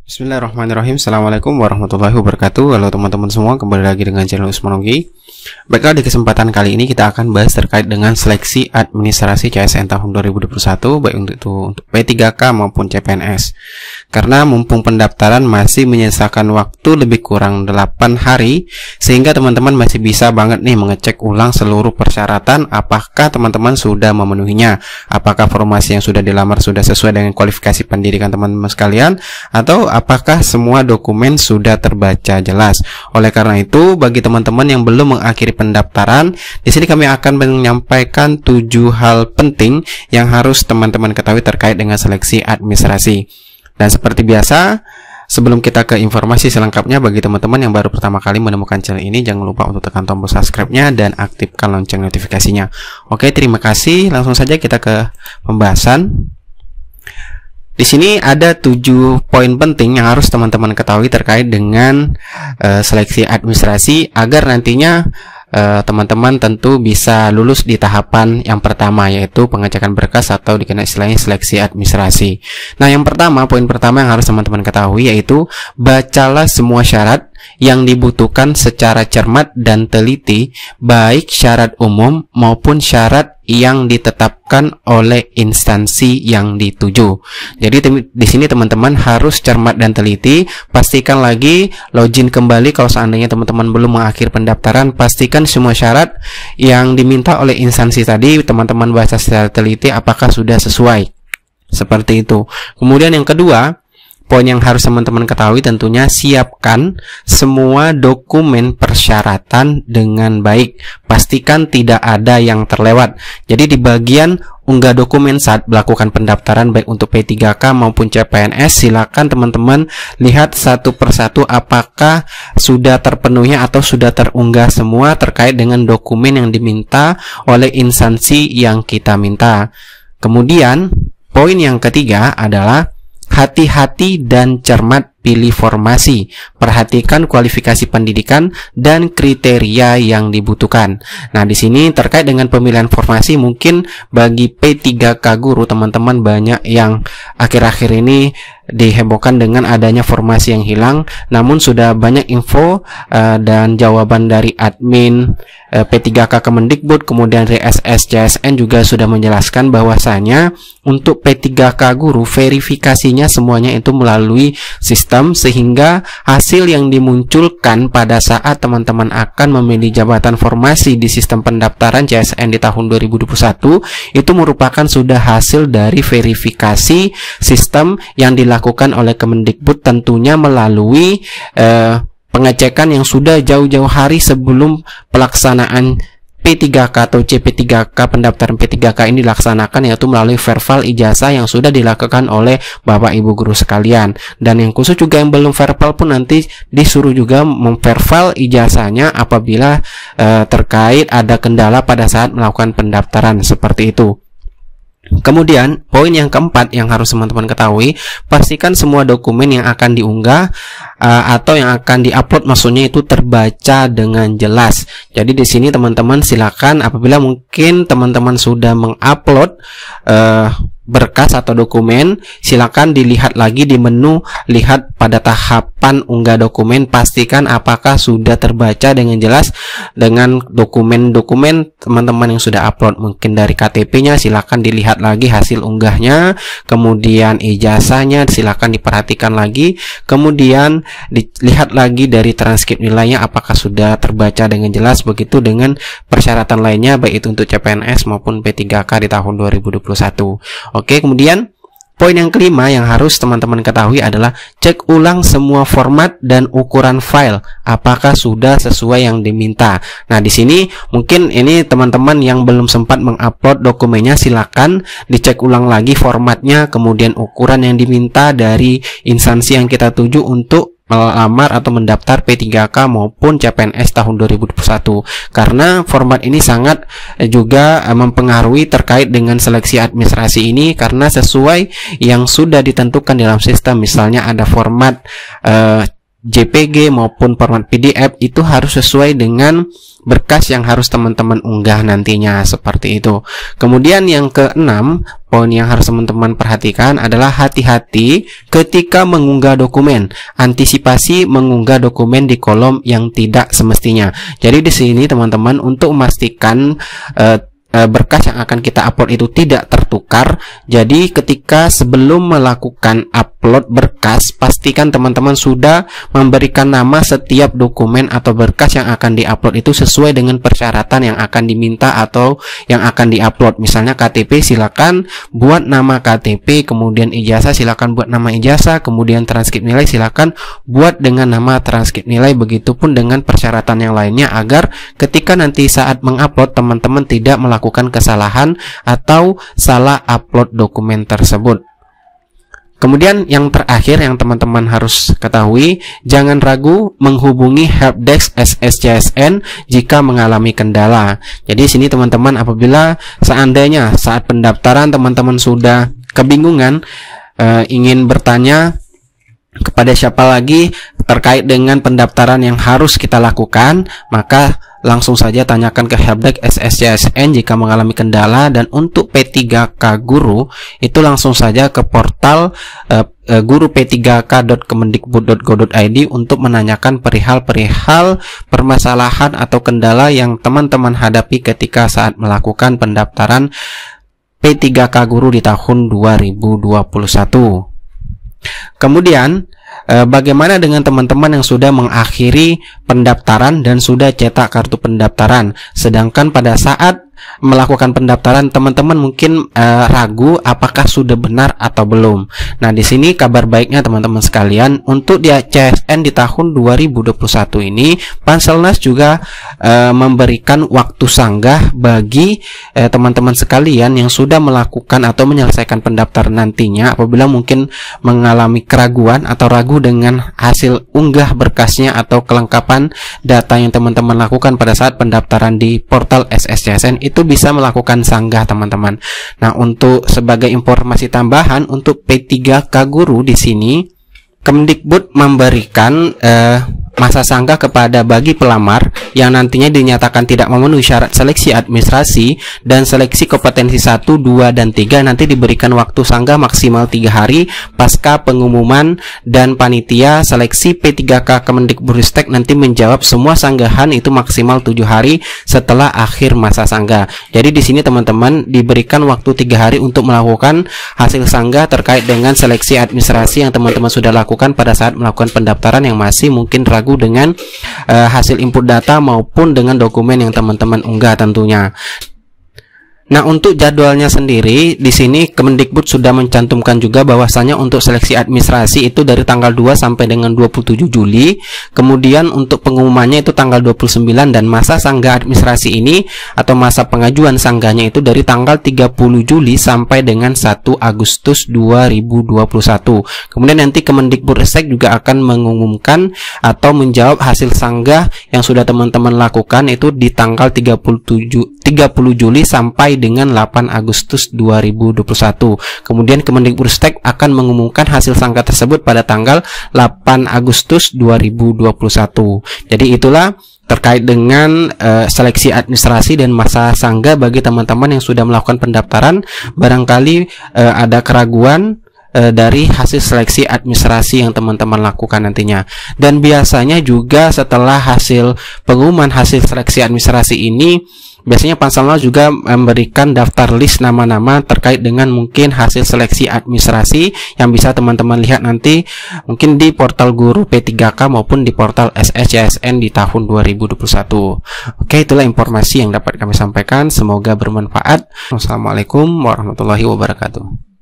Bismillahirrahmanirrahim. Assalamualaikum warahmatullahi wabarakatuh. Halo teman-teman semua, kembali lagi dengan channel Usmanogi. Baiklah, di kesempatan kali ini kita akan bahas terkait dengan seleksi administrasi CSN tahun 2021, baik untuk P3K maupun CPNS. Karena mumpung pendaftaran masih menyisakan waktu lebih kurang 8 hari, sehingga teman-teman masih bisa banget nih mengecek ulang seluruh persyaratan apakah teman-teman sudah memenuhinya, apakah formasi yang sudah dilamar sudah sesuai dengan kualifikasi pendidikan teman-teman sekalian, atau apakah semua dokumen sudah terbaca jelas. Oleh karena itu, bagi teman-teman yang belum mengakhiri pendaftaran, di sini kami akan menyampaikan 7 hal penting yang harus teman-teman ketahui terkait dengan seleksi administrasi. Dan seperti biasa, sebelum kita ke informasi selengkapnya, bagi teman-teman yang baru pertama kali menemukan channel ini, jangan lupa untuk tekan tombol subscribe-nya dan aktifkan lonceng notifikasinya. Oke, terima kasih. Langsung saja kita ke pembahasan. Di sini ada 7 poin penting yang harus teman-teman ketahui terkait dengan seleksi administrasi agar nantinya teman-teman tentu bisa lulus di tahapan yang pertama, yaitu pengecekan berkas atau dikenal istilahnya seleksi administrasi. Nah, yang pertama, poin pertama yang harus teman-teman ketahui yaitu bacalah semua syarat yang dibutuhkan secara cermat dan teliti, baik syarat umum maupun syarat yang ditetapkan oleh instansi yang dituju. Jadi di sini teman-teman harus cermat dan teliti. Pastikan lagi login kembali kalau seandainya teman-teman belum mengakhiri pendaftaran. Pastikan semua syarat yang diminta oleh instansi tadi teman-teman baca secara teliti apakah sudah sesuai. Seperti itu. Kemudian yang kedua, poin yang harus teman-teman ketahui tentunya siapkan semua dokumen persyaratan dengan baik. Pastikan tidak ada yang terlewat. Jadi di bagian unggah dokumen saat melakukan pendaftaran baik untuk P3K maupun CPNS, silakan teman-teman lihat satu persatu apakah sudah terpenuhi atau sudah terunggah semua terkait dengan dokumen yang diminta oleh instansi yang kita minta. Kemudian poin yang ketiga adalah hati-hati dan cermat pilih formasi. Perhatikan kualifikasi pendidikan dan kriteria yang dibutuhkan. Nah, di sini terkait dengan pemilihan formasi, mungkin bagi P3K guru teman-teman banyak yang akhir-akhir ini dihebohkan dengan adanya formasi yang hilang. Namun sudah banyak info dan jawaban dari admin P3K Kemendikbud, kemudian dari SSCSN juga sudah menjelaskan bahwasanya untuk P3K guru verifikasinya semuanya itu melalui sistem, sehingga hasil yang dimunculkan pada saat teman-teman akan memilih jabatan formasi di sistem pendaftaran CSN di tahun 2021 itu merupakan sudah hasil dari verifikasi sistem yang dilakukan oleh Kemendikbud, tentunya melalui pengecekan yang sudah jauh-jauh hari sebelum pelaksanaan P3K atau CP3K, pendaftaran P3K ini dilaksanakan, yaitu melalui verbal ijazah yang sudah dilakukan oleh Bapak Ibu guru sekalian. Dan yang khusus juga yang belum verbal pun nanti disuruh juga memverbal ijazahnya apabila terkait ada kendala pada saat melakukan pendaftaran, seperti itu. Kemudian poin yang keempat yang harus teman-teman ketahui, pastikan semua dokumen yang akan diunggah atau yang akan diupload maksudnya itu terbaca dengan jelas. Jadi di sini teman-teman silakan apabila mungkin teman-teman sudah mengupload berkas atau dokumen, silakan dilihat lagi di menu lihat pada tahapan unggah dokumen, pastikan apakah sudah terbaca dengan jelas dengan dokumen-dokumen teman-teman yang sudah upload. Mungkin dari KTP-nya silakan dilihat lagi hasil unggahnya, kemudian ijazahnya silakan diperhatikan lagi, kemudian dilihat lagi dari transkrip nilainya apakah sudah terbaca dengan jelas. Begitu dengan persyaratan lainnya baik itu untuk CPNS maupun P3K di tahun 2021. Oke, kemudian poin yang kelima yang harus teman-teman ketahui adalah cek ulang semua format dan ukuran file apakah sudah sesuai yang diminta. Nah, di sini mungkin ini teman-teman yang belum sempat mengupload dokumennya, silakan dicek ulang lagi formatnya, kemudian ukuran yang diminta dari instansi yang kita tuju untuk melamar atau mendaftar P3K maupun CPNS tahun 2021, karena format ini sangat juga mempengaruhi terkait dengan seleksi administrasi ini, karena sesuai yang sudah ditentukan dalam sistem. Misalnya ada format JPG maupun format PDF itu harus sesuai dengan berkas yang harus teman-teman unggah nantinya, seperti itu. Kemudian yang keenam, poin yang harus teman-teman perhatikan adalah hati-hati ketika mengunggah dokumen. Antisipasi mengunggah dokumen di kolom yang tidak semestinya. Jadi di sini teman-teman, untuk memastikan berkas yang akan kita upload itu tidak tertukar, jadi ketika sebelum melakukan upload berkas, pastikan teman-teman sudah memberikan nama setiap dokumen atau berkas yang akan diupload itu sesuai dengan persyaratan yang akan diminta atau yang akan diupload. Misalnya KTP, silakan buat nama KTP, kemudian ijazah silakan buat nama ijazah, kemudian transkrip nilai silakan buat dengan nama transkrip nilai. Begitupun dengan persyaratan yang lainnya, agar ketika nanti saat mengupload teman-teman tidak melakukan kesalahan atau salah upload dokumen tersebut. Kemudian yang terakhir yang teman-teman harus ketahui, jangan ragu menghubungi helpdesk SSCSN jika mengalami kendala. Jadi sini teman-teman, apabila seandainya saat pendaftaran teman-teman sudah kebingungan, ingin bertanya kepada siapa lagi terkait dengan pendaftaran yang harus kita lakukan, maka langsung saja tanyakan ke helpdesk SSCSN jika mengalami kendala. Dan untuk P3K Guru itu langsung saja ke portal guru p3k.kemendikbud.go.id untuk menanyakan perihal permasalahan atau kendala yang teman-teman hadapi ketika saat melakukan pendaftaran P3K Guru di tahun 2021. Kemudian bagaimana dengan teman-teman yang sudah mengakhiri pendaftaran dan sudah cetak kartu pendaftaran, sedangkan pada saat melakukan pendaftaran teman-teman mungkin ragu apakah sudah benar atau belum. Nah, di sini kabar baiknya teman-teman sekalian, untuk di CSN di tahun 2021 ini Panselnas juga memberikan waktu sanggah bagi teman-teman sekalian yang sudah melakukan atau menyelesaikan pendaftaran nantinya, apabila mungkin mengalami keraguan atau ragu dengan hasil unggah berkasnya atau kelengkapan data yang teman-teman lakukan pada saat pendaftaran di portal SSCSN, itu bisa melakukan sanggah teman-teman. Nah, untuk sebagai informasi tambahan untuk P3K Guru di sini Kemendikbud memberikan masa sanggah kepada bagi pelamar yang nantinya dinyatakan tidak memenuhi syarat seleksi administrasi dan seleksi kompetensi 1, 2, dan 3, nanti diberikan waktu sanggah maksimal 3 hari pasca pengumuman, dan panitia seleksi P3K Kemendikbudristek nanti menjawab semua sanggahan itu maksimal 7 hari setelah akhir masa sanggah. Jadi di sini teman-teman diberikan waktu 3 hari untuk melakukan hasil sanggah terkait dengan seleksi administrasi yang teman-teman sudah lakukan pada saat melakukan pendaftaran, yang masih mungkin ragu dengan hasil input data maupun dengan dokumen yang teman-teman unggah tentunya. Nah, untuk jadwalnya sendiri di sini Kemendikbud sudah mencantumkan juga bahwasanya untuk seleksi administrasi itu dari tanggal 2 sampai dengan 27 Juli. Kemudian untuk pengumumannya itu tanggal 29, dan masa sanggah administrasi ini atau masa pengajuan sanggahnya itu dari tanggal 30 Juli sampai dengan 1 Agustus 2021. Kemudian nanti Kemendikbudristek juga akan mengumumkan atau menjawab hasil sanggah yang sudah teman-teman lakukan itu di tanggal 30 Juli sampai dengan 8 Agustus 2021. Kemudian Kemendikbudristek akan mengumumkan hasil sanggah tersebut pada tanggal 8 Agustus 2021. Jadi itulah terkait dengan seleksi administrasi dan masa sanggah bagi teman-teman yang sudah melakukan pendaftaran. Barangkali ada keraguan dari hasil seleksi administrasi yang teman-teman lakukan nantinya. Dan biasanya juga setelah hasil pengumuman hasil seleksi administrasi ini, biasanya Panselnas juga memberikan daftar list nama-nama terkait dengan mungkin hasil seleksi administrasi yang bisa teman-teman lihat nanti mungkin di portal guru P3K maupun di portal SSCSN di tahun 2021. Oke, itulah informasi yang dapat kami sampaikan. Semoga bermanfaat. Wassalamualaikum warahmatullahi wabarakatuh.